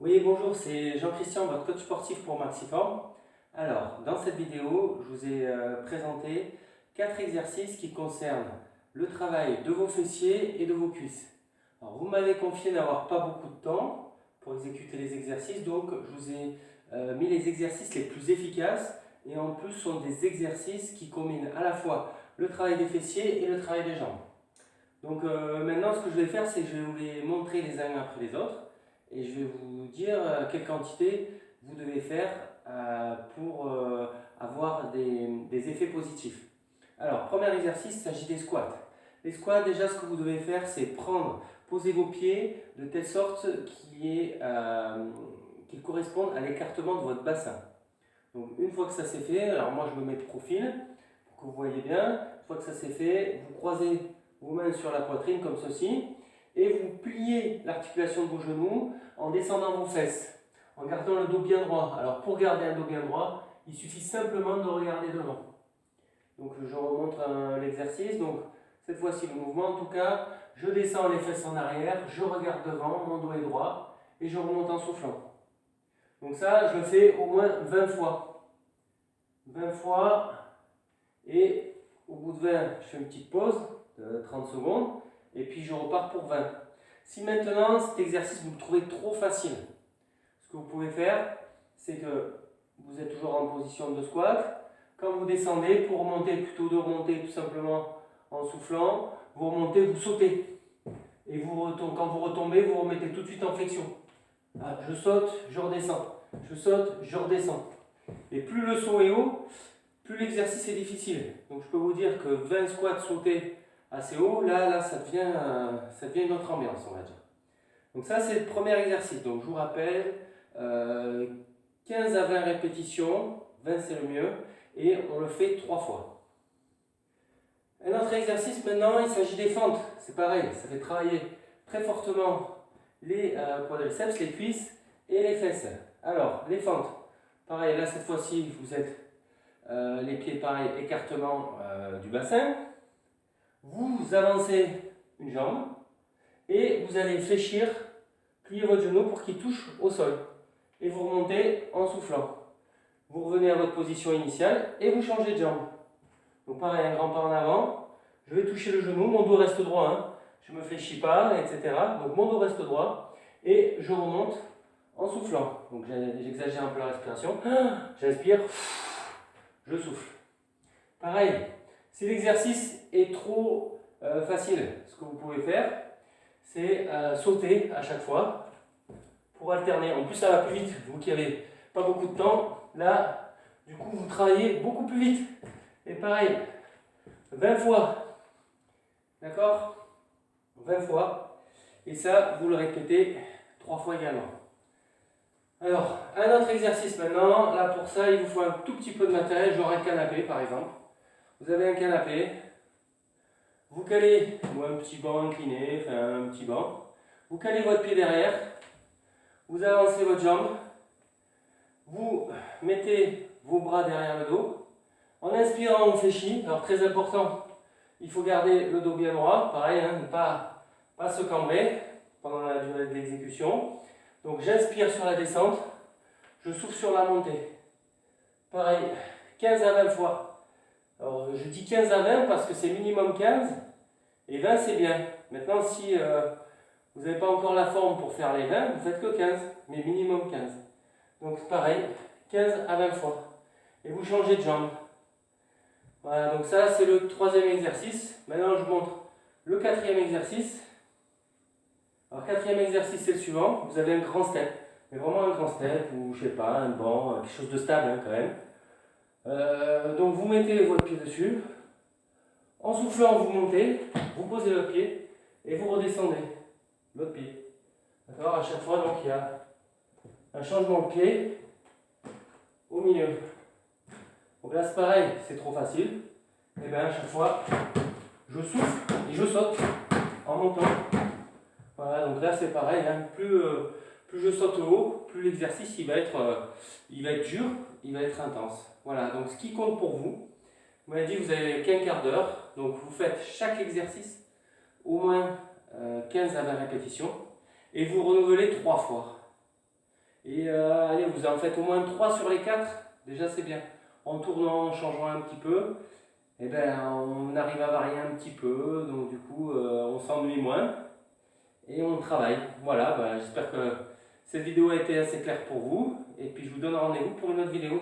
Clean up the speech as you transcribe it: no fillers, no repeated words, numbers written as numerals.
Oui, bonjour, c'est Jean-Christian, votre coach sportif pour Maxiform. Alors, dans cette vidéo, je vous ai présenté 4 exercices qui concernent le travail de vos fessiers et de vos cuisses. Alors, vous m'avez confié n'avoir pas beaucoup de temps pour exécuter les exercices, donc je vous ai mis les exercices les plus efficaces et en plus sont des exercices qui combinent à la fois le travail des fessiers et le travail des jambes. Donc maintenant, ce que je vais faire, c'est que je vais vous les montrer les uns après les autres et je vais vous dire quelle quantité vous devez faire pour avoir des effets positifs. Alors, premier exercice, il s'agit des squats. Les squats, déjà, ce que vous devez faire, c'est poser vos pieds de telle sorte qu'ils correspondent à l'écartement de votre bassin. Donc, une fois que ça c'est fait, alors moi je me mets de profil pour que vous voyez bien. Une fois que ça c'est fait, vous croisez vos mains sur la poitrine comme ceci et vous pliez l'articulation de vos genoux en descendant vos fesses, en gardant le dos bien droit. Alors pour garder un dos bien droit, il suffit simplement de regarder devant. Donc je remonte l'exercice. Donc cette fois-ci le mouvement, en tout cas, je descends les fesses en arrière, je regarde devant, mon dos est droit et je remonte en soufflant. Donc ça, je le fais au moins 20 fois. 20 fois et au bout de 20, je fais une petite pause de 30 secondes et puis je repars pour 20. Si maintenant cet exercice vous le trouvez trop facile, ce que vous pouvez faire, c'est que vous êtes toujours en position de squat. Quand vous descendez, pour remonter, plutôt de remonter tout simplement en soufflant, vous remontez, vous sautez. Et quand vous retombez, vous remettez tout de suite en flexion. Je saute, je redescends. Je saute, je redescends. Et plus le saut est haut, plus l'exercice est difficile. Donc je peux vous dire que 20 squats sautés assez haut, là ça devient une autre ambiance, on va dire. Donc ça c'est le premier exercice. Donc je vous rappelle, 15 à 20 répétitions, 20 c'est le mieux, et on le fait 3 fois. Un autre exercice maintenant, il s'agit des fentes. C'est pareil, ça fait travailler très fortement les quadriceps, les cuisses et les fesses. Alors, les fentes. Pareil, là cette fois-ci, vous êtes les pieds pareil, écartement du bassin. Vous avancez une jambe et vous allez fléchir, plier votre genou pour qu'il touche au sol. Et vous remontez en soufflant. Vous revenez à votre position initiale et vous changez de jambe. Donc pareil, un grand pas en avant. Je vais toucher le genou, mon dos reste droit. Hein. Je ne me fléchis pas, etc. Donc mon dos reste droit et je remonte en soufflant. Donc j'exagère un peu la respiration. J'inspire, je souffle. Pareil, si l'exercice est trop facile, ce que vous pouvez faire, c'est sauter à chaque fois pour alterner. En plus, ça va plus vite. Vous qui n'avez pas beaucoup de temps, là, du coup, vous travaillez beaucoup plus vite. Et pareil, 20 fois. D'accord? 20 fois. Et ça, vous le répétez 3 fois également. Alors, un autre exercice maintenant. Là, pour ça, il vous faut un tout petit peu de matériel, genre un canapé par exemple. Vous avez un canapé. Vous calez, ou un petit banc incliné, enfin un petit banc. Vous calez votre pied derrière. Vous avancez votre jambe. Vous mettez vos bras derrière le dos. En inspirant, on fléchit. Alors, très important, il faut garder le dos bien droit. Pareil, hein, ne pas se cambrer pendant la durée de l'exécution. Donc, j'inspire sur la descente. Je souffle sur la montée. Pareil, 15 à 20 fois. Alors, je dis 15 à 20 parce que c'est minimum 15 et 20 c'est bien. Maintenant, si vous n'avez pas encore la forme pour faire les 20, vous faites que 15, mais minimum 15. Donc, pareil, 15 à 20 fois. Et vous changez de jambe. Voilà, donc ça, c'est le troisième exercice. Maintenant, je vous montre le quatrième exercice. Alors, quatrième exercice, c'est le suivant. Vous avez un grand step, mais vraiment un grand step, ou je sais pas, un banc, quelque chose de stable hein, quand même. Donc vous mettez votre pied dessus, en soufflant vous montez, vous posez votre pied et vous redescendez votre pied. D'accord? À chaque fois donc il y a un changement de pied au milieu. Donc là c'est pareil, c'est trop facile. Et bien à chaque fois je souffle et je saute en montant. Voilà, donc là c'est pareil, hein. Plus je saute haut, plus l'exercice il va être dur, il va être intense. Voilà, donc ce qui compte pour vous, vous m'avez dit que vous avez qu'un quart d'heure, donc vous faites chaque exercice au moins 15 à 20 répétitions et vous renouvelez 3 fois. Et allez, vous en faites au moins 3 sur les 4, déjà c'est bien. En tournant, en changeant un petit peu, et ben, on arrive à varier un petit peu, donc du coup on s'ennuie moins et on travaille. Voilà, j'espère que cette vidéo a été assez claire pour vous et puis je vous donne rendez-vous pour une autre vidéo.